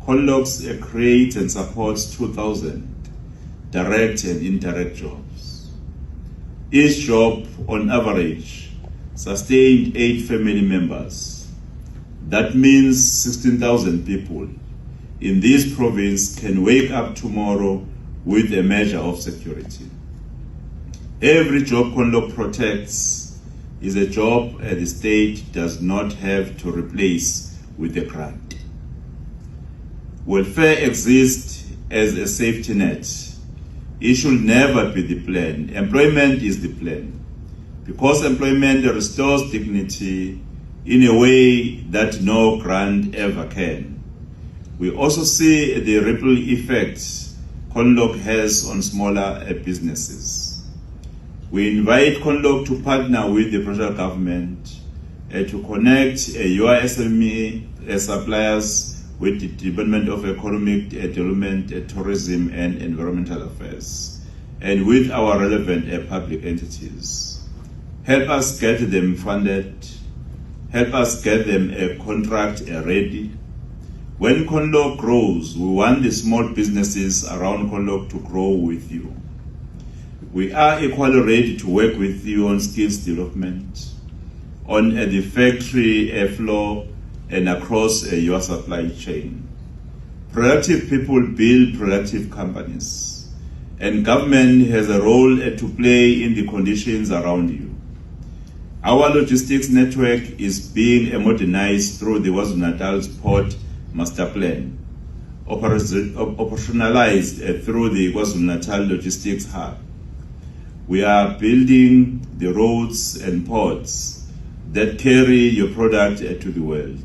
Conlocks creates and supports 2,000 direct and indirect jobs. Each job, on average, sustained 8 family members. That means 16,000 people in this province can wake up tomorrow with a measure of security. Every job Conlock protects is a job the state does not have to replace with a grant. Welfare exists as a safety net. It should never be the plan. Employment is the plan, because employment restores dignity in a way that no grant ever can. We also see the ripple effects Conlock has on smaller businesses. We invite Conlock to partner with the federal government to connect your SME suppliers with the Department of Economic Development, Tourism and Environmental Affairs, and with our relevant public entities. Help us get them funded. Help us get them a contract ready. When Conlock grows, we want the small businesses around Conlock to grow with you. We are equally ready to work with you on skills development, on the factory floor, and across your supply chain. Productive people build productive companies, and government has a role to play in the conditions around you. Our logistics network is being modernized through the KwaZulu-Natal Port Master Plan, operationalized through the KwaZulu-Natal Logistics Hub. We are building the roads and ports that carry your product to the world.